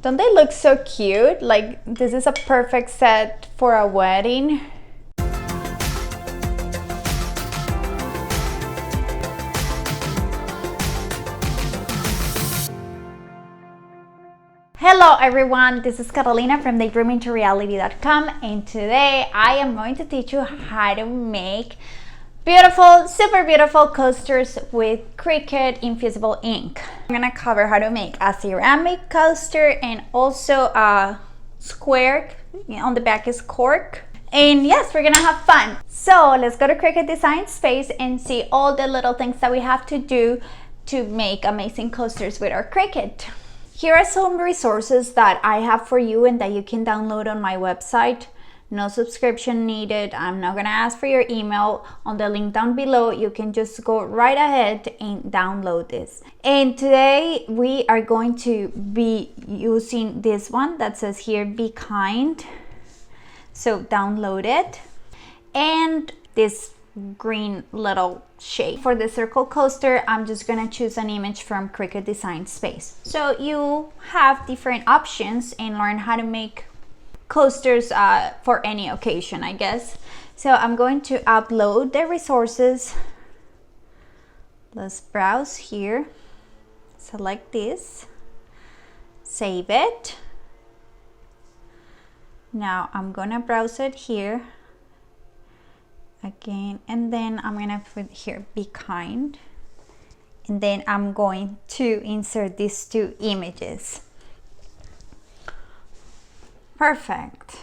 Don't they look so cute? Like, this is a perfect set for a wedding. Hello everyone, this is Catalina from daydreamingtoreality.com, and today I am going to teach you how to make beautiful, super beautiful coasters with Cricut Infusible ink. I'm gonna cover how to make a ceramic coaster and also a square. On the back is cork. And yes, we're gonna have fun. So let's go to Cricut Design Space and see all the little things that we have to do to make amazing coasters with our Cricut. Here are some resources that I have for you and that you can download on my website. No subscription needed. I'm not gonna ask for your email. On the link down below, you can just go right ahead and download this. And today we are going to be using this one that says here, Be Kind. So download it. And this green little shape. For the circle coaster, I'm just gonna choose an image from Cricut Design Space. So you have different options and learn how to make coasters for any occasion, I guess. So I'm going to upload the resources. Let's browse here. Select this. Save it. Now I'm gonna browse it here again, and then I'm gonna put here Be Kind, and then I'm going to insert these two images. Perfect.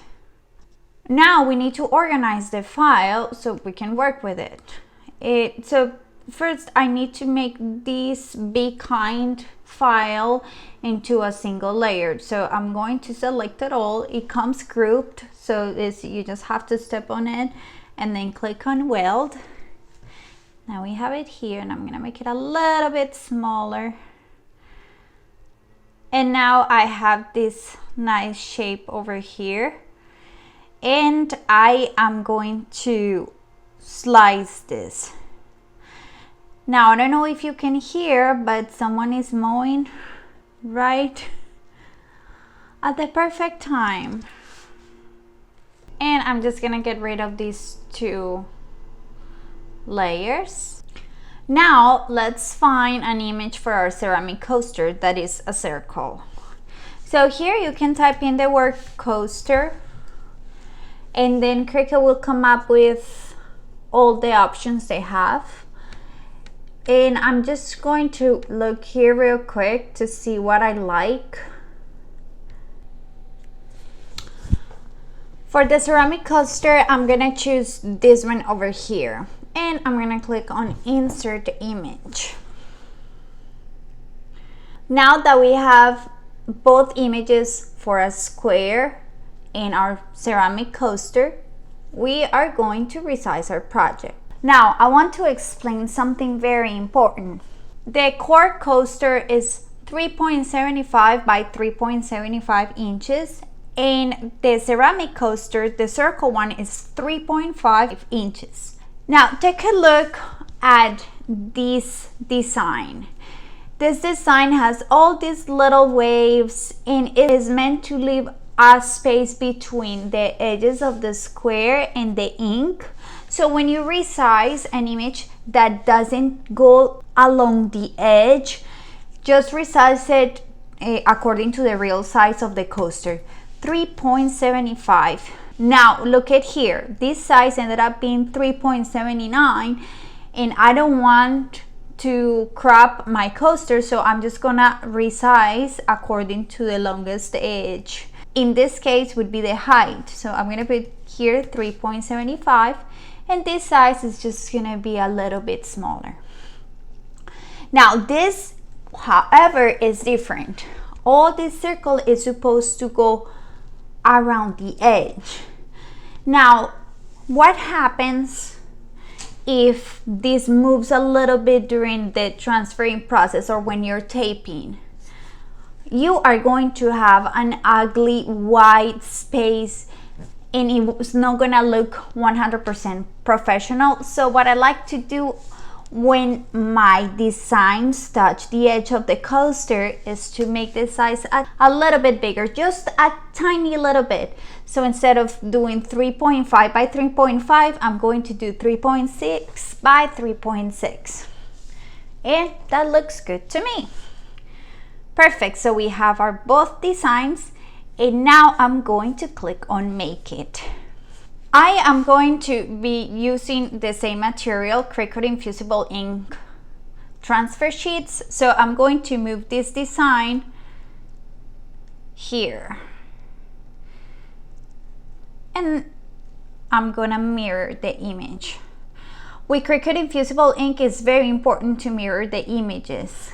Now we need to organize the file so we can work with it. So first I need to make this Be Kind file into a single layer. So I'm going to select it all. It comes grouped, so you just have to step on it and then click on Weld. Now we have it here, and I'm gonna make it a little bit smaller. And now I have this nice shape over here, and I am going to slice this. Now I don't know if you can hear, but someone is mowing right at the perfect time. And I'm just gonna get rid of these two layers. Now let's find an image for our ceramic coaster that is a circle. So here you can type in the word coaster, and then Cricut will come up with all the options they have. And I'm just going to look here real quick to see what I like. For the ceramic coaster, I'm gonna choose this one over here, and I'm gonna click on Insert Image. Now that we have both images for a square and our ceramic coaster, we are going to resize our project. Now I want to explain something very important. The cork coaster is 3.75 by 3.75 inches, and the ceramic coaster, the circle one, is 3.5 inches. Now take a look at this design. This design has all these little waves, and it is meant to leave a space between the edges of the square and the ink. So when you resize an image that doesn't go along the edge, just resize it according to the real size of the coaster. 3.75. Now look at here, this size ended up being 3.79, and I don't want to crop my coaster, so I'm just gonna resize according to the longest edge. In this case would be the height, so I'm gonna put here 3.75, and this size is just gonna be a little bit smaller. Now this, however, is different. All this circle is supposed to go around the edge. Now what happens if this moves a little bit during the transferring process or when you're taping? You are going to have an ugly white space, and it's not gonna look 100% professional. So what I like to do when my designs touch the edge of the coaster is to make the size a little bit bigger, just a tiny little bit. So instead of doing 3.5 by 3.5, I'm going to do 3.6 by 3.6. And that looks good to me. Perfect, so we have our both designs, and now I'm going to click on Make It. I am going to be using the same material, Cricut Infusible ink transfer sheets. So I'm going to move this design here. And I'm gonna mirror the image. With Cricut Infusible ink, it's very important to mirror the images.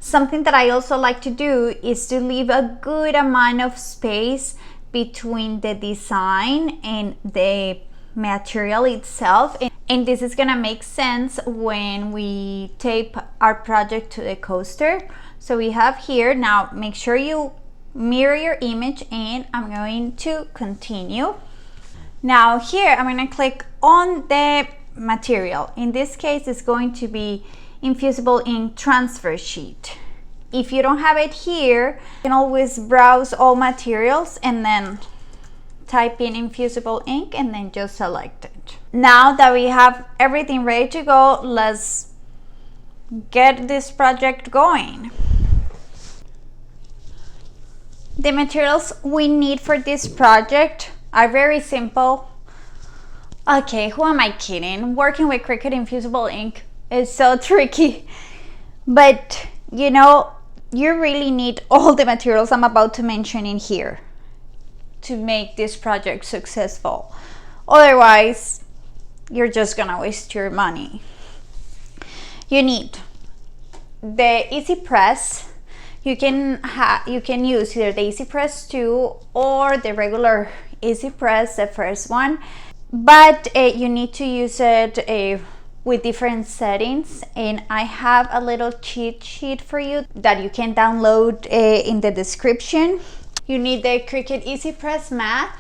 Something that I also like to do is to leave a good amount of space between the design and the material itself, and this is gonna make sense when we tape our project to the coaster. So we have here, now make sure you mirror your image, and I'm going to continue. Now here I'm gonna click on the material. In this case it's going to be Infusible ink transfer sheet. If you don't have it here, you can always browse all materials and then type in Infusible ink and then just select it. Now that we have everything ready to go, let's get this project going. The materials we need for this project are very simple. Okay, who am I kidding? Working with Cricut Infusible ink is so tricky, but you know, you really need all the materials I'm about to mention in here to make this project successful. Otherwise, you're just gonna waste your money. You need the Easypress. You can use either the Easypress 2 or the regular Easypress, the first one, but you need to use it with different settings, and I have a little cheat sheet for you that you can download in the description. You need the Cricut Easypress mat.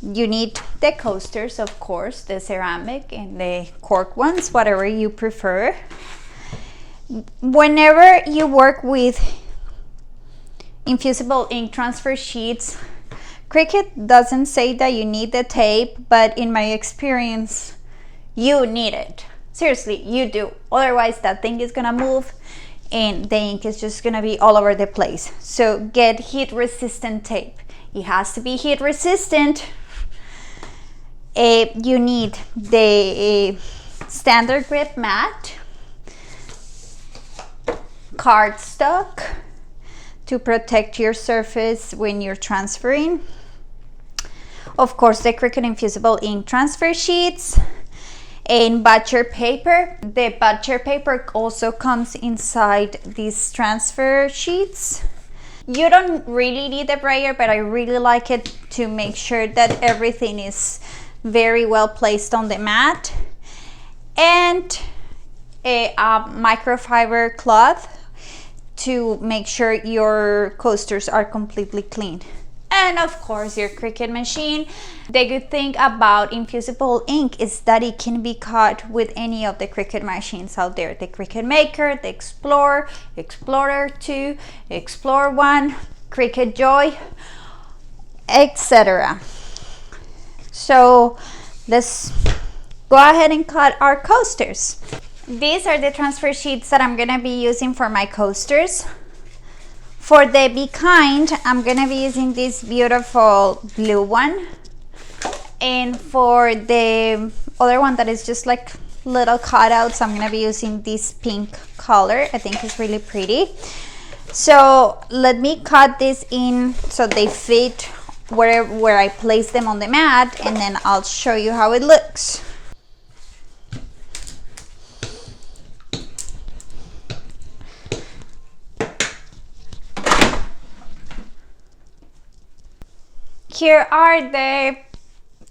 You need the coasters, of course, the ceramic and the cork ones, whatever you prefer. Whenever you work with Infusible ink transfer sheets, Cricut doesn't say that you need the tape, but in my experience, you need it. Seriously, you do. Otherwise, that thing is gonna move and the ink is just gonna be all over the place. So get heat resistant tape. It has to be heat resistant. You need the standard grip mat, cardstock to protect your surface when you're transferring. Of course, the Cricut Infusible ink transfer sheets, and butcher paper. The butcher paper also comes inside these transfer sheets. You don't really need the brayer, but I really like it to make sure that everything is very well placed on the mat. And a microfiber cloth to make sure your coasters are completely clean. And of course, your Cricut machine. The good thing about Infusible ink is that it can be cut with any of the Cricut machines out there. The Cricut Maker, the Explorer, Explorer 2, Explorer 1, Cricut Joy, etc. So let's go ahead and cut our coasters. These are the transfer sheets that I'm gonna be using for my coasters. For the Be Kind, I'm gonna be using this beautiful blue one. And for the other one that is just like little cutouts, I'm gonna be using this pink color. I think it's really pretty. So let me cut this in so they fit where I place them on the mat, and then I'll show you how it looks. Here are the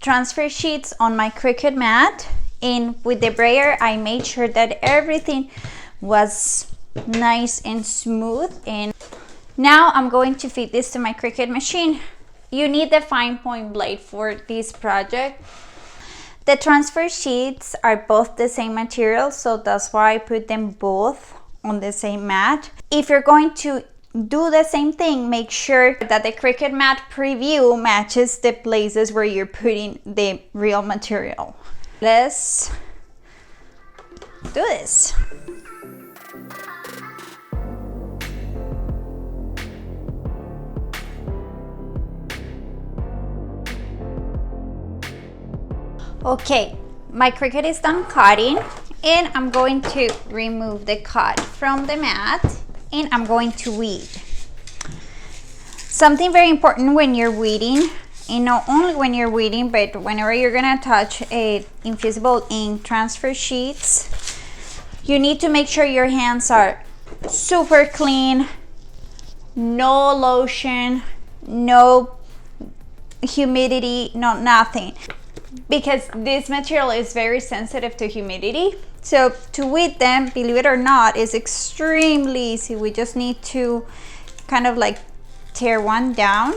transfer sheets on my Cricut mat, and with the brayer I made sure that everything was nice and smooth. And now I'm going to feed this to my Cricut machine. You need the fine point blade for this project. The transfer sheets are both the same material, so that's why I put them both on the same mat. If you're going to do the same thing, make sure that the Cricut mat preview matches the places where you're putting the real material. Let's do this. Okay, my Cricut is done cutting, and I'm going to remove the cut from the mat, and I'm going to weed. Something very important when you're weeding, and not only when you're weeding, but whenever you're gonna touch a Infusible ink transfer sheets, you need to make sure your hands are super clean, no lotion, no humidity, no nothing, because this material is very sensitive to humidity. So to weed them, believe it or not, is extremely easy. We just need to kind of like tear one down.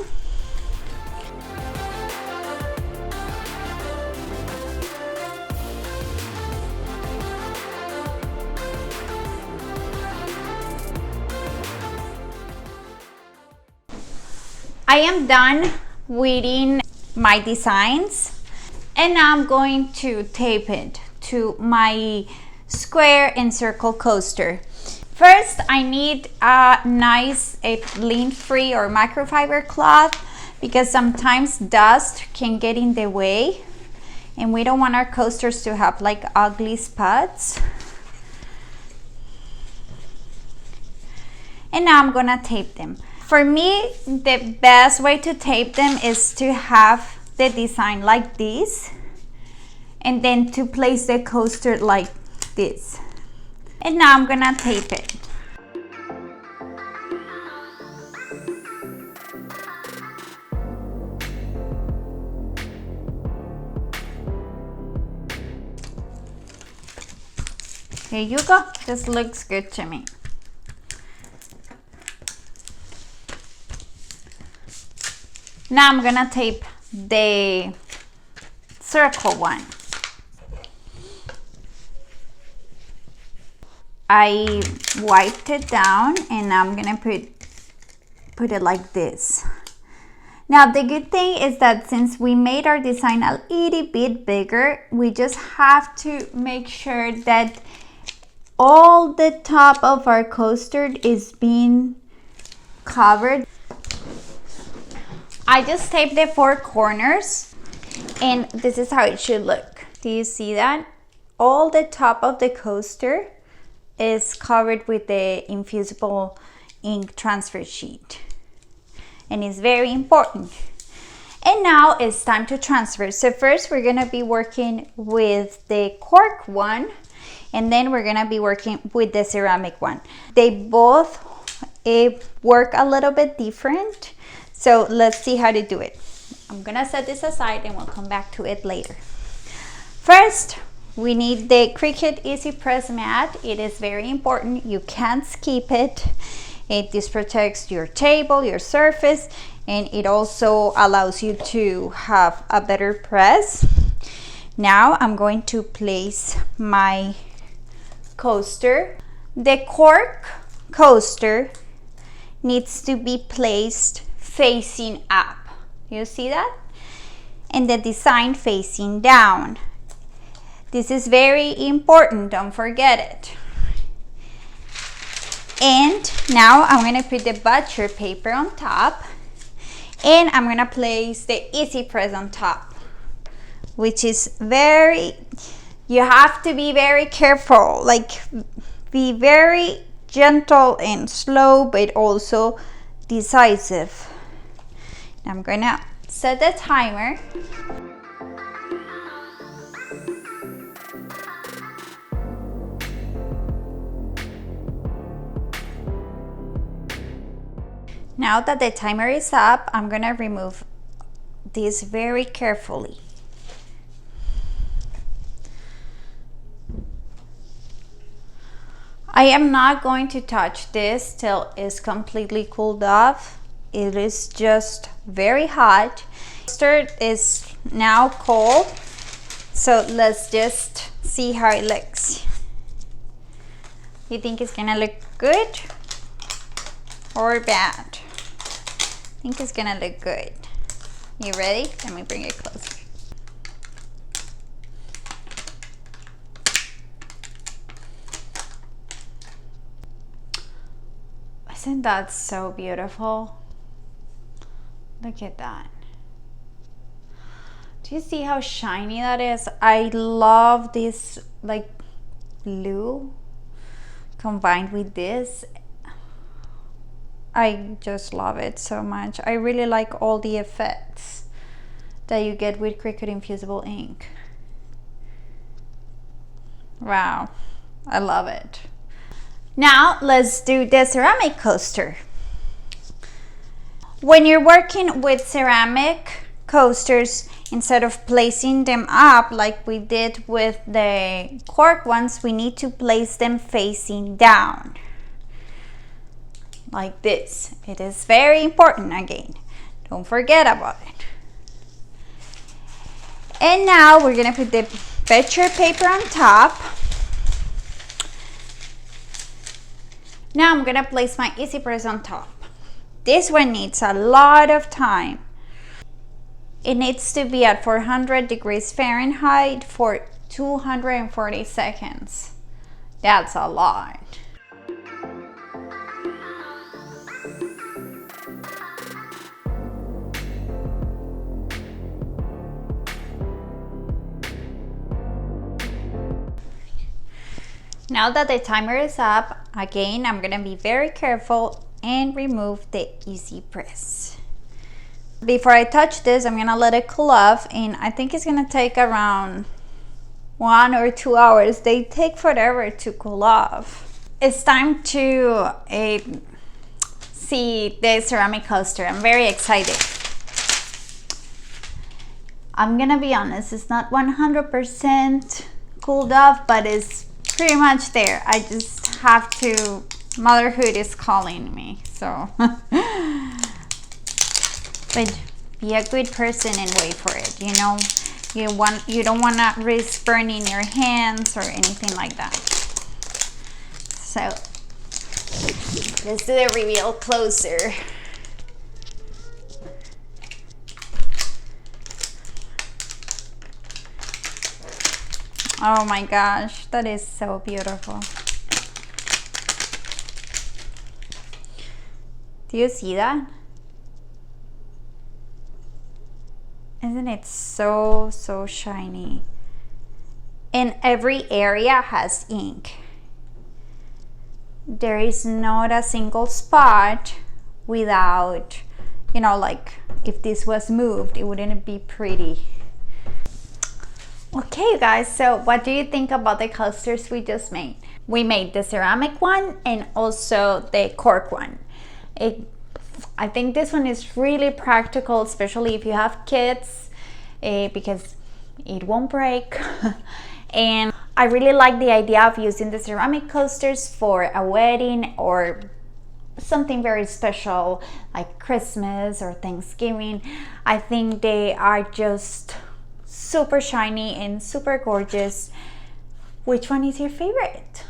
I am done weeding my designs, and now I'm going to tape it to my square and circle coaster. First, I need a nice lint-free or microfiber cloth, because sometimes dust can get in the way and we don't want our coasters to have like ugly spots. And now I'm gonna tape them. For me, the best way to tape them is to have the design like this, and then to place the coaster like this. And now I'm gonna tape it. Here you go. This looks good to me. Now I'm gonna tape the circle one. I wiped it down, and I'm gonna put it like this. Now the good thing is that since we made our design a little bit bigger, we just have to make sure that all the top of our coaster is being covered. I just taped the 4 corners, and this is how it should look. Do you see that? All the top of the coaster is covered with the Infusible ink transfer sheet, and it's very important. And now it's time to transfer. So first we're gonna be working with the cork one, and then we're gonna be working with the ceramic one. They both work a little bit different, so let's see how to do it. I'm gonna set this aside and we'll come back to it later. First, we need the Cricut Easypress mat. It is very important. You can't skip it. This protects your table, your surface, and it also allows you to have a better press. Now I'm going to place my coaster. The cork coaster needs to be placed facing up. You see that? And the design facing down. This is very important, don't forget it. And now I'm gonna put the butcher paper on top, and I'm gonna place the Easypress on top, which is you have to be very careful, like be very gentle and slow, but also decisive. I'm gonna set the timer. Now that the timer is up, I'm gonna remove this very carefully. I am not going to touch this till it's completely cooled off. It is just very hot. The toaster is now cold, So let's just see how it looks. You think it's gonna look good or bad? I think it's gonna look good. You ready? Let me bring it closer. Isn't that so beautiful? Look at that. Do you see how shiny that is? I love this like blue combined with this. I just love it so much. I really like all the effects that you get with Cricut Infusible ink. Wow, I love it. Now let's do the ceramic coaster. When you're working with ceramic coasters, instead of placing them up like we did with the cork ones, we need to place them facing down like this. It is very important. Again, don't forget about it. And now we're gonna put the picture paper on top. Now I'm gonna place my Easypress on top. This one needs a lot of time. It needs to be at 400 degrees Fahrenheit for 240 seconds. That's a lot. Now that the timer is up, again, I'm gonna be very careful and remove the Easypress. Before I touch this, I'm gonna let it cool off, and I think it's gonna take around 1 or 2 hours. They take forever to cool off. It's time to see the ceramic coaster. I'm very excited. I'm gonna be honest, it's not 100% cooled off, but it's pretty much there. I just have to, motherhood is calling me, so. But be a good person and wait for it, you know. You don't want to risk burning your hands or anything like that. So let's do the reveal closer. Oh my gosh, that is so beautiful. Do you see that? Isn't it so shiny? And every area has ink. There is not a single spot without, you know, like if this was moved, it wouldn't be pretty. Okay, you guys, so what do you think about the coasters we just made? We made the ceramic one and also the cork one. I think this one is really practical, especially if you have kids, because it won't break. And I really like the idea of using the ceramic coasters for a wedding or something very special like Christmas or Thanksgiving. I think they are just super shiny and super gorgeous. Which one is your favorite?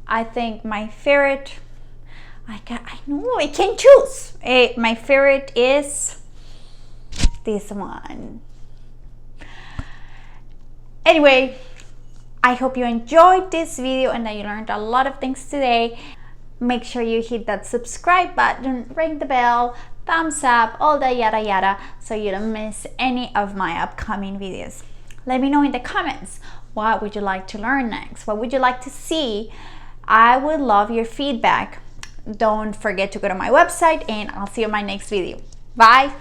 I think my favorite, I can't choose. My favorite is this one. Anyway, I hope you enjoyed this video and that you learned a lot of things today. Make sure you hit that subscribe button, ring the bell, thumbs up, all that yada yada, so you don't miss any of my upcoming videos. Let me know in the comments, what would you like to learn next? What would you like to see? I would love your feedback. Don't forget to go to my website, and I'll see you in my next video. Bye.